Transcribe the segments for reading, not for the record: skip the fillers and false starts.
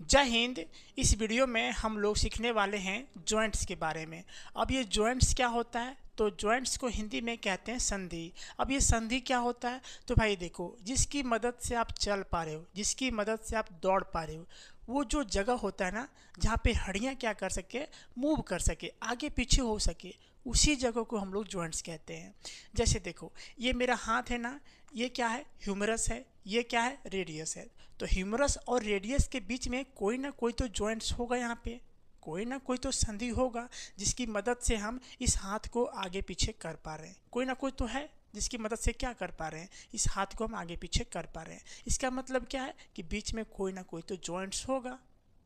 जय हिंद। इस वीडियो में हम लोग सीखने वाले हैं जॉइंट्स के बारे में। अब ये जॉइंट्स क्या होता है, तो जॉइंट्स को हिंदी में कहते हैं संधि। अब ये संधि क्या होता है, तो भाई देखो, जिसकी मदद से आप चल पा रहे हो, जिसकी मदद से आप दौड़ पा रहे हो, वो जो जगह होता है ना, जहाँ पे हड्डियाँ क्या कर सके, मूव कर सके, आगे पीछे हो सके, उसी जगह को हम लोग जॉइंट्स कहते हैं। जैसे देखो, ये मेरा हाथ है ना, ये क्या है, ह्यूमरस है, ये क्या है, रेडियस है। तो ह्यूमरस और रेडियस के बीच में कोई ना कोई तो जॉइंट्स होगा, यहाँ पे कोई ना कोई तो संधि होगा, जिसकी मदद से हम इस हाथ को आगे पीछे कर पा रहे हैं। कोई ना कोई तो है जिसकी मदद से क्या कर पा रहे हैं, इस हाथ को हम आगे पीछे कर पा रहे हैं। इसका मतलब क्या है कि बीच में कोई ना कोई तो जॉइंट्स होगा,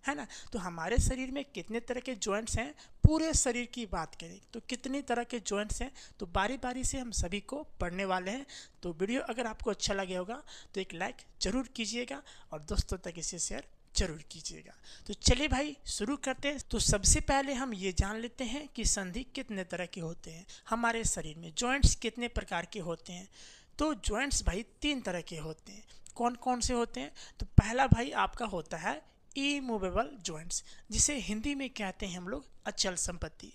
है ना। तो हमारे शरीर में कितने तरह के जॉइंट्स हैं, पूरे शरीर की बात करें तो कितनी तरह के जॉइंट्स हैं, तो बारी बारी से हम सभी को पढ़ने वाले हैं। तो वीडियो अगर आपको अच्छा लगे होगा तो एक लाइक ज़रूर कीजिएगा और दोस्तों तक इसे शेयर जरूर कीजिएगा। तो चलिए भाई शुरू करते हैं। तो सबसे पहले हम ये जान लेते हैं कि संधि कितने तरह के होते हैं, हमारे शरीर में जॉइंट्स कितने प्रकार के होते हैं। तो जॉइंट्स भाई 3 तरह के होते हैं। कौन कौन से होते हैं, तो पहला भाई आपका होता है इमूवेबल जॉइंट्स, जिसे हिंदी में कहते हैं हम लोग अचल संपत्ति।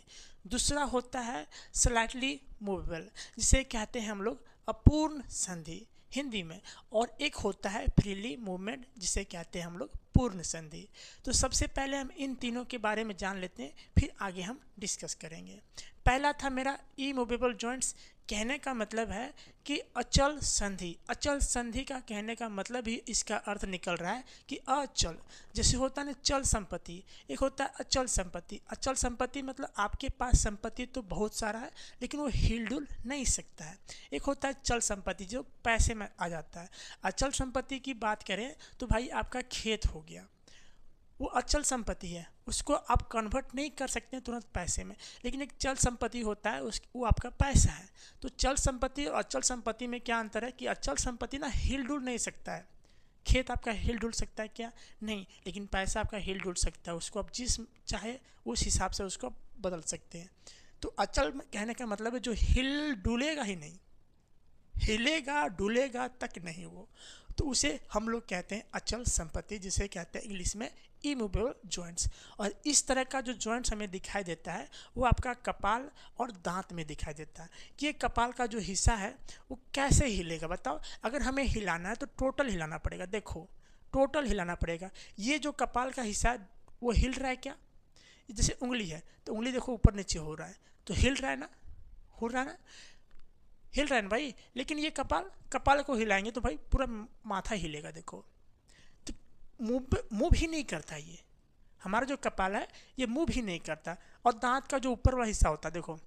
दूसरा होता है स्लाइटली मूवेबल, जिसे कहते हैं हम लोग अपूर्ण संधि हिंदी में। और एक होता है फ्रीली मूवमेंट, जिसे कहते हैं हम लोग पूर्ण संधि। तो सबसे पहले हम इन तीनों के बारे में जान लेते हैं, फिर आगे हम डिस्कस करेंगे। पहला था मेरा इमूवेबल जॉइंट्स। कहने का मतलब है कि अचल संधि। अचल संधि का कहने का मतलब ही इसका अर्थ निकल रहा है कि अचल, जैसे होता है ना चल संपत्ति, एक होता है अचल संपत्ति। अचल संपत्ति मतलब आपके पास संपत्ति तो बहुत सारा है लेकिन वो हिल डुल नहीं सकता है। एक होता है चल संपत्ति जो पैसे में आ जाता है। अचल संपत्ति की बात करें तो भाई आपका खेत हो गया, वो अचल संपत्ति है, उसको आप कन्वर्ट नहीं कर सकते तुरंत पैसे में। लेकिन एक चल संपत्ति होता है, वो आपका पैसा है। तो चल संपत्ति और अचल संपत्ति में क्या अंतर है कि अचल संपत्ति ना हिल डुल नहीं सकता है। खेत आपका हिल डुल सकता है क्या, नहीं, लेकिन पैसा आपका हिल डुल सकता है। उसको आप जिस चाहे उस हिसाब से उसको बदल सकते हैं। तो अचल कहने का मतलब है जो हिल डुलेगा ही नहीं, हिलेगा डुलेगा तक नहीं वो, तो उसे हम लोग कहते हैं अचल संपत्ति, जिसे कहते हैं इंग्लिश में इमूवेबल जॉइंट्स। और इस तरह का जो जॉइंट्स हमें दिखाई देता है वो आपका कपाल और दांत में दिखाई देता है। ये कपाल का जो हिस्सा है वो कैसे हिलेगा बताओ। अगर हमें हिलाना है तो टोटल हिलाना पड़ेगा, देखो टोटल हिलाना पड़ेगा। ये जो कपाल का हिस्सा है वो हिल रहा है क्या, जैसे उंगली है तो उंगली देखो ऊपर नीचे हो रहा है, तो हिल रहा है ना, हो रहा है ना, हिल रहा है ना भाई। लेकिन ये कपाल को हिलाएंगे तो भाई पूरा माथा हिलेगा, देखो तो मूव ही नहीं करता ये। हमारा जो कपाल है ये मूव ही नहीं करता। और दांत का जो ऊपर वाला हिस्सा होता है, देखो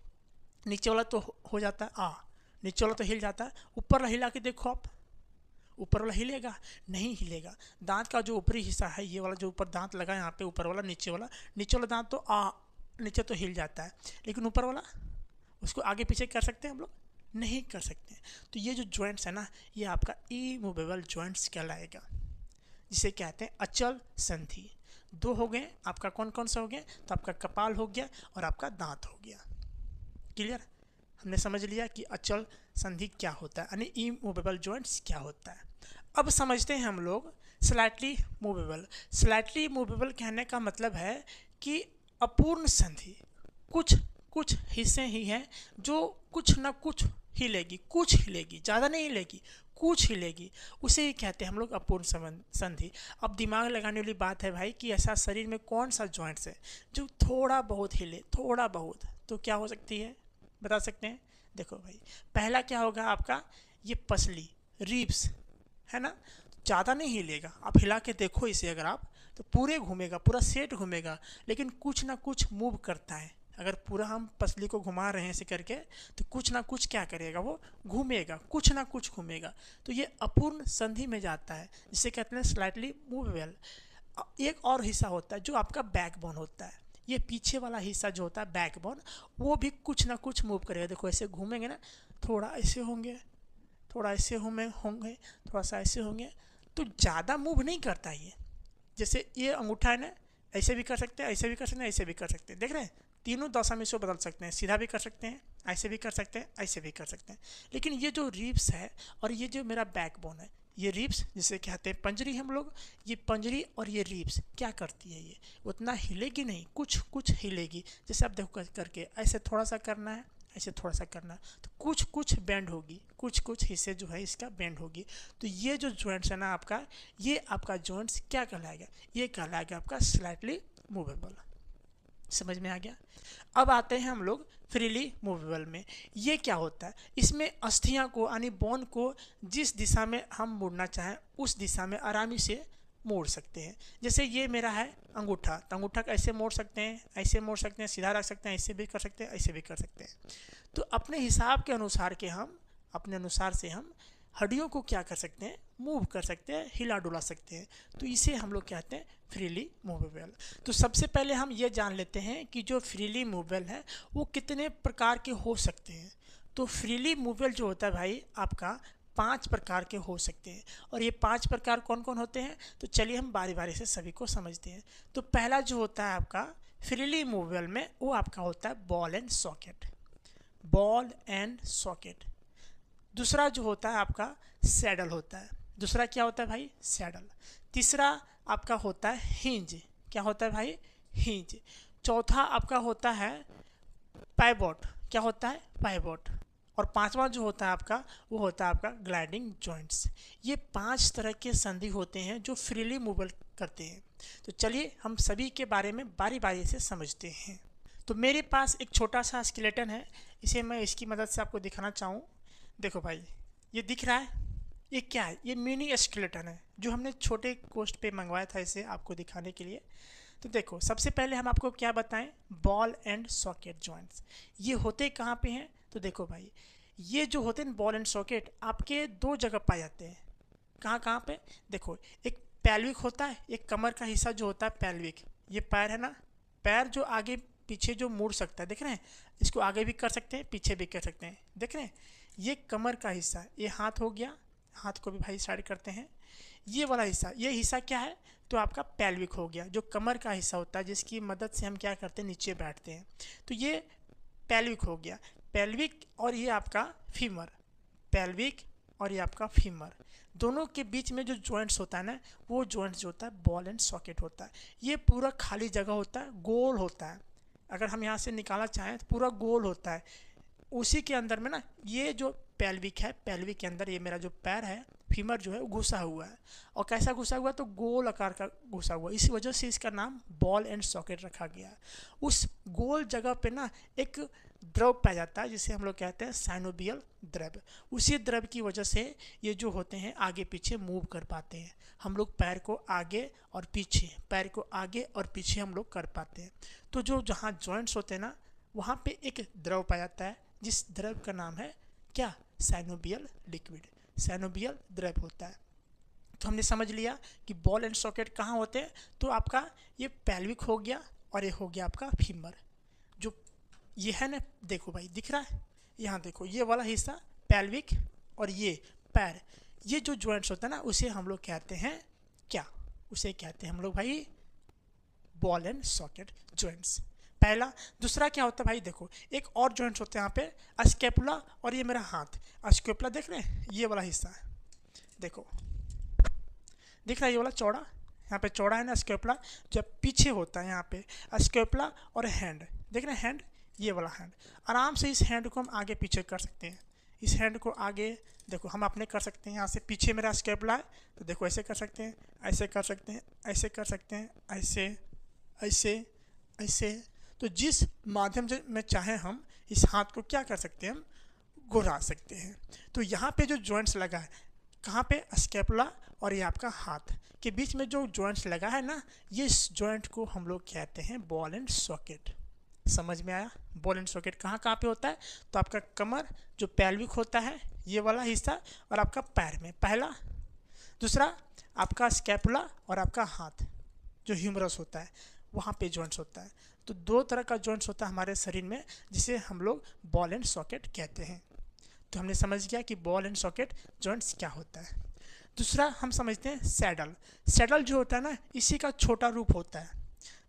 नीचे वाला तो हो जाता है, नीचे वाला तो हिल जाता है, ऊपर वाला हिला के देखो आप, ऊपर वाला हिलेगा, नहीं हिलेगा। दांत का जो ऊपरी हिस्सा है, ये वाला जो ऊपर दांत लगा यहाँ पे, ऊपर वाला नीचे वाला दांत तो नीचे तो हिल जाता है, लेकिन ऊपर वाला उसको आगे पीछे कर सकते हैं हम लोग, नहीं कर सकते। तो ये जो जॉइंट्स है ना, ये आपका इमूवेबल जॉइंट्स कहलाएगा, जिसे कहते हैं अचल संधि। 2 हो गए आपका, कौन कौन सा हो गया, तो आपका कपाल हो गया और आपका दांत हो गया। क्लियर, हमने समझ लिया कि अचल संधि क्या होता है, यानी इमूवेबल जॉइंट्स क्या होता है। अब समझते हैं हम लोग स्लाइटली मूवेबल। स्लाइटली मूवेबल कहने का मतलब है कि अपूर्ण संधि, कुछ हिस्से ही हैं जो कुछ ना कुछ हिलेगी, कुछ हिलेगी, ज़्यादा नहीं हिलेगी, कुछ हिलेगी, उसे ही कहते हैं हम लोग अपूर्ण संधि। अब दिमाग लगाने वाली बात है भाई कि ऐसा शरीर में कौन सा जॉइंट्स है जो थोड़ा बहुत हिले, थोड़ा बहुत, तो क्या हो सकती है बता सकते हैं। देखो भाई, पहला क्या होगा आपका, ये पसली रिब्स है ना, ज़्यादा नहीं हिलेगा। आप हिला के देखो इसे, अगर आप तो पूरे घूमेगा, पूरा सेट घूमेगा, लेकिन कुछ ना कुछ मूव करता है। अगर पूरा हम पसली को घुमा रहे हैं ऐसे करके, तो कुछ ना कुछ क्या करेगा, वो घूमेगा, कुछ ना कुछ घूमेगा। तो ये अपूर्ण संधि में जाता है, जिसे कहते हैं स्लाइटली मूवेबल। एक और हिस्सा होता है जो आपका बैकबोन होता है। ये पीछे वाला हिस्सा जो होता है बैकबोन, वो भी कुछ ना कुछ मूव करेगा। देखो ऐसे घूमेंगे ना, थोड़ा ऐसे होंगे, थोड़ा ऐसे होंगे, थोड़ा सा ऐसे होंगे, तो ज़्यादा मूव नहीं करता ये। जैसे ये अंगूठा है ना, ऐसे भी कर सकते हैं, ऐसे भी कर सकते हैं, ऐसे भी कर सकते हैं, देख रहे हैं, तीनों दशा में इसको बदल सकते हैं, सीधा भी कर सकते हैं, ऐसे भी कर सकते हैं, ऐसे भी कर सकते हैं। लेकिन ये जो रिब्स है और ये जो मेरा बैकबोन है, ये रिब्स जिसे कहते हैं पंजरी हम लोग, ये पंजरी और ये रिब्स क्या करती है, ये उतना हिलेगी नहीं, कुछ कुछ हिलेगी। जैसे आप देखो करके ऐसे थोड़ा सा करना है, ऐसे थोड़ा सा करना है, तो कुछ कुछ बेंड होगी, कुछ कुछ हिस्से जो है इसका बेंड होगी। तो ये जो जॉइंट्स है ना आपका, ये आपका जॉइंट्स क्या कहलाएगा, ये कहलाएगा आपका स्लाइटली मूवेबल। समझ में आ गया। अब आते हैं हम लोग फ्रीली मूवेबल में। ये क्या होता है, इसमें अस्थियां को यानी बोन को जिस दिशा में हम मोड़ना चाहें उस दिशा में आरामी से मोड़ सकते हैं। जैसे ये मेरा है अंगूठा, तो अंगूठा को ऐसे मोड़ सकते हैं, ऐसे मोड़ सकते हैं, सीधा रख सकते हैं, ऐसे भी कर सकते हैं, ऐसे भी कर सकते हैं। तो अपने हिसाब के अनुसार के हम अपने अनुसार से हम हड्डियों को क्या कर सकते हैं, मूव कर सकते हैं, हिला डुला सकते हैं। तो इसे हम लोग कहते हैं फ्रीली मूवेबल। तो सबसे पहले हम ये जान लेते हैं कि जो फ्रीली मूवेबल है वो कितने प्रकार के हो सकते हैं। तो फ्रीली मूवेबल जो होता है भाई आपका 5 प्रकार के हो सकते हैं। और ये 5 प्रकार कौन कौन होते हैं, तो चलिए हम बारी बारी से सभी को समझते हैं। तो पहला जो होता है आपका फ्रीली मूवेबल में, वो आपका होता है ball and socket, ball and socket. दूसरा जो होता है आपका सैडल होता है। दूसरा क्या होता है भाई, सैडल। तीसरा आपका होता है हिंज। क्या होता है भाई, हिंज। चौथा आपका होता है पाइवोट। क्या होता है, पाइवोट। और पांचवा जो होता है आपका, वो होता है आपका ग्लाइडिंग जॉइंट्स। ये 5 तरह के संधि होते हैं जो फ्रीली मूवेबल करते हैं। तो चलिए हम सभी के बारे में बारी बारी से समझते हैं। तो मेरे पास एक छोटा सा स्केलेटन है, इसे मैं इसकी मदद से आपको दिखाना चाहूँ। देखो भाई, ये दिख रहा है, ये क्या है, ये मिनी स्केलेटन है जो हमने छोटे कोस्ट पे मंगवाया था इसे आपको दिखाने के लिए। तो देखो सबसे पहले हम आपको क्या बताएं, बॉल एंड सॉकेट जॉइंट्स। ये होते कहाँ पे हैं, तो देखो भाई ये जो होते हैं बॉल एंड सॉकेट आपके 2 जगह पाए जाते हैं। कहाँ कहाँ पे, देखो एक पैल्विक होता है, एक कमर का हिस्सा जो होता है पैल्विक। ये पैर है ना, पैर जो आगे पीछे जो मुड़ सकता है, देख रहे हैं, इसको आगे भी कर सकते हैं, पीछे भी कर सकते हैं, देख रहे हैं। ये कमर का हिस्सा, ये हाथ हो गया, हाथ को भी भाई साइड करते हैं। ये वाला हिस्सा, ये हिस्सा क्या है, तो आपका पैल्विक हो गया, जो कमर का हिस्सा होता है जिसकी मदद से हम क्या करते हैं, नीचे बैठते हैं। तो ये पैल्विक हो गया, पैल्विक। और ये आपका फीमर, पैल्विक और ये आपका फीमर, दोनों के बीच में जो जॉइंट्स होता है ना, वो जॉइंट्स जो होता है बॉल एंड सॉकेट होता है। ये पूरा खाली जगह होता है, गोल होता है। अगर हम यहाँ से निकालना चाहें तो पूरा गोल होता है। उसी के अंदर में ना ये जो पैल्विक है, पैल्विक के अंदर ये मेरा जो पैर है, फीमर जो है वो घुसा हुआ है। और कैसा घुसा हुआ, तो गोल आकार का घुसा हुआ, इस वजह से इसका नाम बॉल एंड सॉकेट रखा गया है। उस गोल जगह पे ना एक द्रव पाया जाता है जिसे हम लोग कहते हैं साइनोबियल द्रव। उसी द्रव की वजह से ये जो होते हैं आगे पीछे मूव कर पाते हैं। हम लोग पैर को आगे और पीछे, पैर को आगे और पीछे हम लोग कर पाते हैं। तो जो जहाँ जॉइंट्स होते हैं ना, वहाँ पे एक द्रव पाया जाता है जिस द्रव का नाम है क्या, साइनोबियल लिक्विड, साइनोबियल द्रव होता है। तो हमने समझ लिया कि बॉल एंड सॉकेट कहाँ होते हैं, तो आपका ये पैल्विक हो गया और ये हो गया आपका फीमर। जो ये है ना, देखो भाई दिख रहा है, यहाँ देखो ये वाला हिस्सा पैल्विक और ये पैर, ये जो जॉइंट्स होता है ना उसे हम लोग कहते हैं क्या, उसे कहते हैं हम लोग भाई बॉल एंड सॉकेट जॉइंट्स, पहला। दूसरा क्या होता है भाई, देखो एक और जॉइंट्स होते हैं यहाँ पे, स्कैपुला और ये मेरा हाथ। स्कैपुला देख रहे हैं, ये वाला हिस्सा है, देखो दिख रहा है ये वाला चौड़ा, यहाँ पे चौड़ा है ना स्कैपुला, जब पीछे होता है यहाँ पे स्कैपुला। और हैंड देख रहे हैं, हैंड, ये वाला हैंड। आराम से इस हैंड को हम आगे पीछे कर सकते हैं। इस हैंड को आगे देखो हम अपने कर सकते हैं, यहाँ से पीछे मेरा स्कैपुला है तो देखो ऐसे कर सकते हैं, ऐसे कर सकते हैं, ऐसे कर सकते हैं, ऐसे ऐसे ऐसे। तो जिस माध्यम से में चाहे हम इस हाथ को क्या कर सकते हैं, हम घुरा सकते हैं। तो यहाँ पे जो जॉइंट्स लगा है, कहाँ पे, स्कैपुला और ये आपका हाथ के बीच में जो जॉइंट्स लगा है ना, ये इस जॉइंट को हम लोग कहते हैं बॉल एंड सॉकेट। समझ में आया, बॉल एंड सॉकेट कहाँ कहाँ पे होता है, तो आपका कमर जो पैल्विक होता है ये वाला हिस्सा, और आपका पैर में पहला। दूसरा आपका स्कैपुला और आपका हाथ जो ह्यूमरस होता है, वहाँ पे जॉइंट्स होता है। तो 2 तरह का जॉइंट्स होता है हमारे शरीर में जिसे हम लोग बॉल एंड सॉकेट कहते हैं। तो हमने समझ गया कि बॉल एंड सॉकेट जॉइंट्स क्या होता है। दूसरा हम समझते हैं सैडल। सैडल जो होता है ना, इसी का छोटा रूप होता है।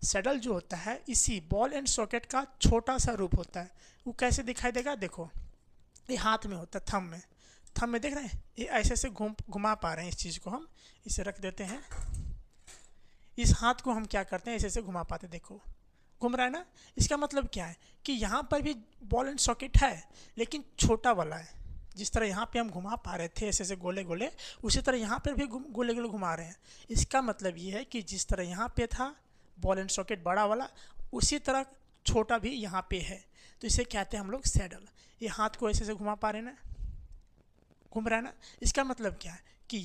सैडल जो होता है इसी बॉल एंड सॉकेट का छोटा सा रूप होता है। वो कैसे दिखाई देगा, देखो ये हाथ में होता है, थंब में, थंब में देख रहे हैं, ये ऐसे ऐसे घुमा पा रहे हैं। इस चीज़ को हम इसे रख देते हैं, इस हाथ को हम क्या करते हैं, ऐसे ऐसे घुमा पाते हैं। देखो घूम रहा है ना। इसका मतलब क्या है कि यहाँ पर भी बॉल एंड सॉकेट है, लेकिन छोटा वाला है। जिस तरह यहाँ पे हम घुमा पा रहे थे ऐसे ऐसे गोले गोले, उसी तरह यहाँ पर भी गोले गोले घुमा रहे हैं। इसका मतलब ये है कि जिस तरह यहाँ पे था बॉल एंड सॉकेट बड़ा वाला, उसी तरह छोटा भी यहाँ पे है। तो इसे कहते हैं हम लोग सैडल। ये हाथ को ऐसे ऐसे घुमा पा रहे हैं ना, घूम रहा है ना। इसका मतलब क्या है कि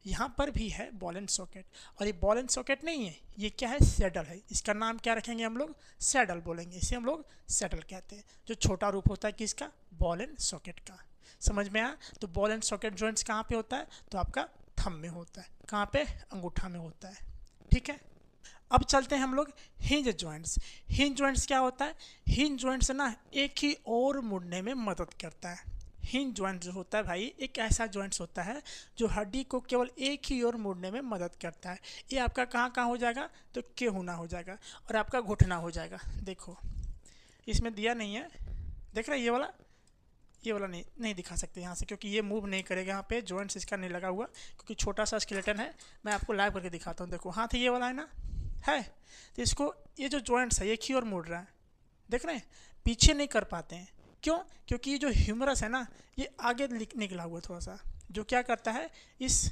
यहाँ पर भी है बॉल एंड सॉकेट, और ये बॉल एंड सॉकेट नहीं है, ये क्या है, सैडल है। इसका नाम क्या रखेंगे हम लोग, सैडल बोलेंगे। इसे हम लोग सैडल कहते हैं, जो छोटा रूप होता है किसका, बॉल एंड सॉकेट का। समझ में आया। तो बॉल एंड सॉकेट जॉइंट्स कहाँ पे होता है, तो आपका थंब में होता है। कहाँ पे, अंगूठा में होता है। ठीक है, अब चलते हैं हम लोग हिंज जॉइंट्स। हिंज जॉइंट्स क्या होता है, हिंज जॉइंट्स ना एक ही ओर मुड़ने में मदद करता है। हिंज जॉइंट जो होता है भाई, एक ऐसा जॉइंट्स होता है जो हड्डी को केवल एक ही ओर मोड़ने में मदद करता है। ये आपका कहाँ कहाँ हो जाएगा, तो केहूना हो जाएगा, और आपका घुटना हो जाएगा। देखो इसमें दिया नहीं है, देख रहे, ये वाला नहीं दिखा सकते यहाँ से, क्योंकि ये मूव नहीं करेगा। यहाँ पे जॉइंट्स इसका नहीं लगा हुआ, क्योंकि छोटा सा स्केलेटन है। मैं आपको लाइव करके दिखाता हूँ। देखो हाथ ये वाला है ना, है, तो इसको ये जो जॉइंट्स है एक ही ओर मुड़ रहा है, देख रहे हैं, पीछे नहीं कर पाते हैं। क्यों, क्योंकि ये जो ह्यूमरस है ना, ये आगे निकला हुआ थोड़ा सा, जो क्या करता है, इस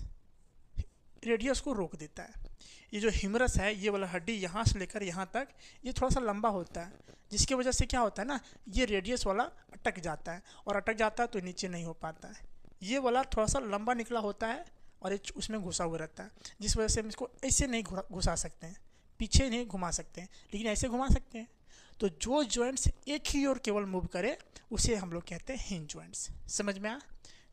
रेडियस को रोक देता है। ये जो ह्यूमरस है, ये वाला हड्डी यहाँ से लेकर यहाँ तक, ये थोड़ा सा लंबा होता है, जिसकी वजह से क्या होता है ना, ये रेडियस वाला अटक जाता है, और अटक जाता है तो नीचे नहीं हो पाता है। ये वाला थोड़ा सा लंबा निकला होता है, और उसमें घुसा हुआ रहता है, जिस वजह से हम इसको ऐसे नहीं घुसा सकते हैं, पीछे नहीं घुमा सकते हैं, लेकिन ऐसे घुमा सकते हैं। तो जो जॉइंट्स एक ही ओर केवल मूव करे, उसे हम लोग कहते हैं हिंज जॉइंट्स। समझ में आया।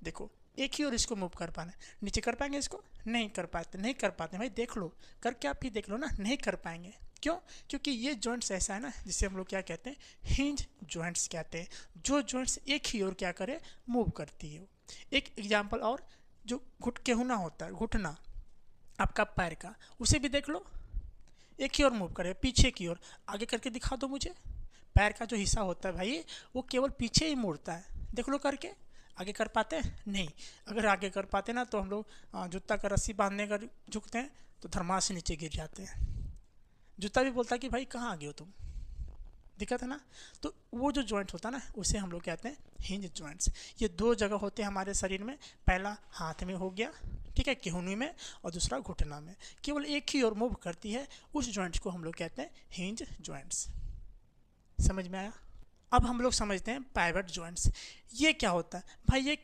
देखो एक ही ओर इसको मूव कर पाना, नीचे कर पाएंगे इसको, नहीं कर पाते भाई, देख लो, करके आप ही देख लो ना, नहीं कर पाएंगे। क्यों, क्योंकि ये जॉइंट्स ऐसा है ना, जिसे हम लोग क्या कहते हैं, हिंज जॉइंट्स कहते हैं। जो जॉइंट्स एक ही ओर क्या करे, मूव करती है। एक एग्जाम्पल और, जो केहूना होता है, घुटना आपका पैर का, उसे भी देख लो, एक ही ओर मूव करे, पीछे की ओर। आगे करके दिखा दो मुझे। पैर का जो हिस्सा होता है भाई, वो केवल पीछे ही मुड़ता है, देख लो करके। आगे कर पाते हैं, नहीं। अगर आगे कर पाते ना, तो हम लोग जूता का रस्सी बांधने का झुकते हैं, तो धर्मास से नीचे गिर जाते हैं। जूता भी बोलता है कि भाई कहाँ आ गए हो तुम, दिक्कत है ना। तो वो जो जॉइंट होता है ना, उसे हम लोग कहते हैं हिंज जॉइंट्स। ये दो जगह होते हैं हमारे शरीर में, पहला हाथ में हो गया, ठीक है, केहूनी में, और दूसरा घुटना में। केवल एक ही ओर मूव करती है, उस जॉइंट्स को हम लोग कहते हैं हिंज जॉइंट्स। समझ में आया। अब हम लोग समझते हैं पाइवट जॉइंट्स। ये क्या होता है भाई, ये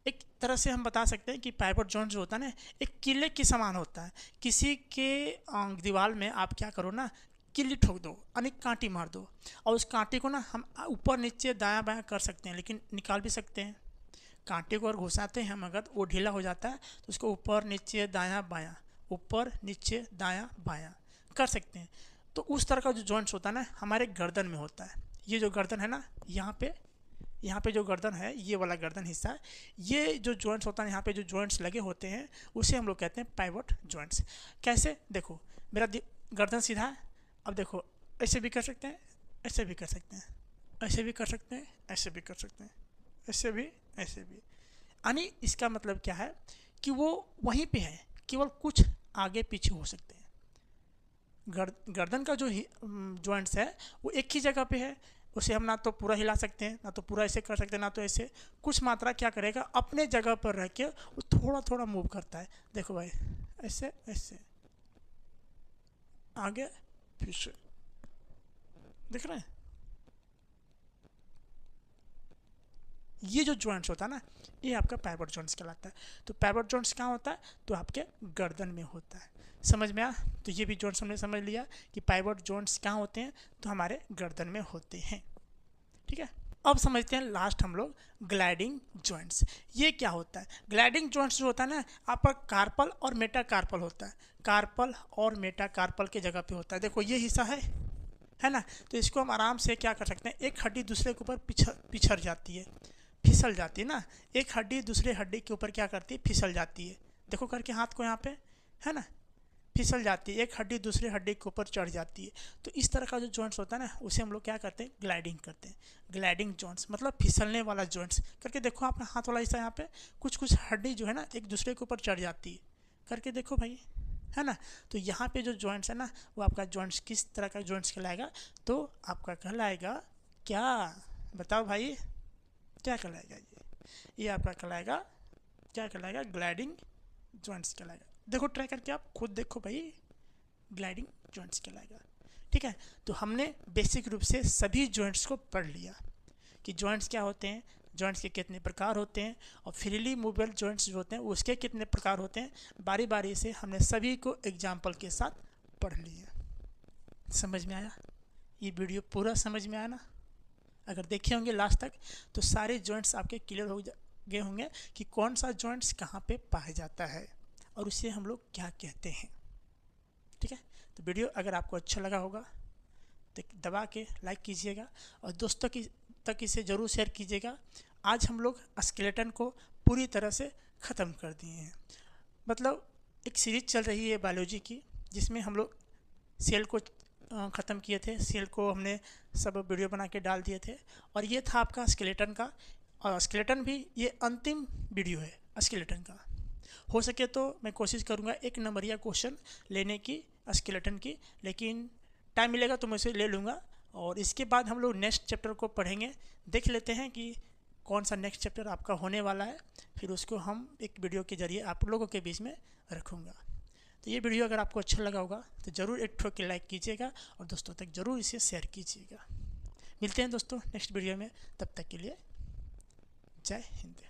एक तरह से हम बता सकते हैं कि पाइवट जॉइंट जो होता है ना, एक किले के समान होता है। किसी के दीवार में आप क्या करो ना, किल्ली ठोक दो, यानी कांटी मार दो, और उस कांटे को ना हम ऊपर नीचे दायां बायां कर सकते हैं, लेकिन निकाल भी सकते हैं। कांटे को अगर घुसाते हैं हम, अगर वो ढीला हो जाता है, तो उसको ऊपर नीचे दायां बायां, ऊपर नीचे दायां बायां कर सकते हैं। तो उस तरह का जो जॉइंट्स होता है ना, हमारे गर्दन में होता है। ये जो गर्दन है ना, यहाँ पे जो गर्दन है, ये वाला गर्दन हिस्सा है, ये जो जॉइंट्स होता है, यहाँ पे जो जॉइंट्स लगे होते हैं, उसे हम लोग कहते हैं पाइवट जॉइंट्स। कैसे, देखो मेरा गर्दन सीधा है, अब देखो ऐसे भी कर सकते हैं, ऐसे भी कर सकते हैं, ऐसे भी कर सकते हैं, ऐसे भी कर सकते हैं, ऐसे भी, ऐसे भी। यानी इसका मतलब क्या है कि वो वहीं पे है, केवल कुछ आगे पीछे हो सकते हैं। गर्दन का जो जॉइंट्स है, वो एक ही जगह पे है, उसे हम ना तो पूरा हिला सकते हैं, ना तो पूरा ऐसे कर सकते हैं, ना तो ऐसे। कुछ मात्रा क्या करेगा, अपने जगह पर रह के वो थोड़ा थोड़ा मूव करता है। देखो भाई, ऐसे ऐसे, आगे पीछे, देख रहे हैं। ये जो जॉइंट्स होता है ना, ये आपका पाइवट जॉइंट्स कहलाता है। तो पाइवट जॉइंट्स कहाँ होता है, तो आपके गर्दन में होता है। समझ में आया। तो ये भी जॉइंट्स हमने समझ लिया कि पाइवट जॉइंट्स कहाँ होते हैं, तो हमारे गर्दन में होते हैं। ठीक है, अब समझते हैं लास्ट हम लोग ग्लाइडिंग जॉइंट्स। ये क्या होता है, ग्लाइडिंग जॉइंट्स जो होता है ना, आपका कार्पल और मेटाकार्पल होता है। कार्पल और मेटाकार्पल के जगह पे होता है। देखो ये हिस्सा है ना, तो इसको हम आराम से क्या कर सकते हैं, एक हड्डी दूसरे के ऊपर पिछड़ जाती है, फिसल जाती है ना। एक हड्डी दूसरे हड्डी के ऊपर क्या करती है, फिसल जाती है। देखो करके हाथ को यहाँ पे, है ना, फिसल जाती है, एक हड्डी दूसरे हड्डी के ऊपर चढ़ जाती है। तो इस तरह का जो जॉइंट्स होता है ना, उसे हम लोग क्या करते हैं, ग्लाइडिंग करते हैं। ग्लाइडिंग जॉइंट्स मतलब फिसलने वाला जॉइंट्स। करके देखो अपना हाथ वाला हिस्सा, यहाँ पे कुछ कुछ हड्डी जो है ना एक दूसरे के ऊपर चढ़ जाती है, करके देखो भाई, है ना। तो यहाँ पे जो जॉइंट्स है ना, वो आपका जॉइंट्स किस तरह का जॉइंट्स कहलाएगा, तो आपका कहलाएगा क्या, बताओ भाई, क्या कहलाएगा ये आपका कहलाएगा, क्या कहलाएगा, ग्लाइडिंग जॉइंट्स कहलाएगा। देखो ट्राई करके आप खुद देखो भाई, ग्लाइडिंग जॉइंट्स कहलाएगा। ठीक है, तो हमने बेसिक रूप से सभी जॉइंट्स को पढ़ लिया कि जॉइंट्स क्या होते हैं, जॉइंट्स के कितने प्रकार होते हैं, और फ्रीली मूवेबल जॉइंट्स जो होते हैं उसके कितने प्रकार होते हैं। बारी बारी से हमने सभी को एग्जाम्पल के साथ पढ़ लिया। समझ में आया? ये वीडियो पूरा समझ में आया ना? अगर देखे होंगे लास्ट तक तो सारे जॉइंट्स आपके क्लियर हो गए होंगे कि कौन सा जॉइंट्स कहाँ पे पाया जाता है और उसे हम लोग क्या कहते हैं। ठीक है, तो वीडियो अगर आपको अच्छा लगा होगा तो दबा के लाइक कीजिएगा और दोस्तों की तक इसे ज़रूर शेयर कीजिएगा। आज हम लोग स्केलेटन को पूरी तरह से ख़त्म कर दिए हैं। मतलब एक सीरीज चल रही है बायोलॉजी की, जिसमें हम लोग सेल को ख़त्म किए थे, सेल को हमने सब वीडियो बना के डाल दिए थे, और ये था आपका स्केलेटन का। और स्केलेटन भी ये अंतिम वीडियो है स्केलेटन का। हो सके तो मैं कोशिश करूँगा 1 नंबरिया क्वेश्चन लेने की स्केलेटन की, लेकिन टाइम मिलेगा तो मैं उसे ले लूँगा। और इसके बाद हम लोग नेक्स्ट चैप्टर को पढ़ेंगे, देख लेते हैं कि कौन सा नेक्स्ट चैप्टर आपका होने वाला है, फिर उसको हम एक वीडियो के जरिए आप लोगों के बीच में रखूँगा। तो ये वीडियो अगर आपको अच्छा लगा होगा तो ज़रूर एक ठोक के लाइक कीजिएगा और दोस्तों तक ज़रूर इसे शेयर कीजिएगा। मिलते हैं दोस्तों नेक्स्ट वीडियो में, तब तक के लिए जय हिंद।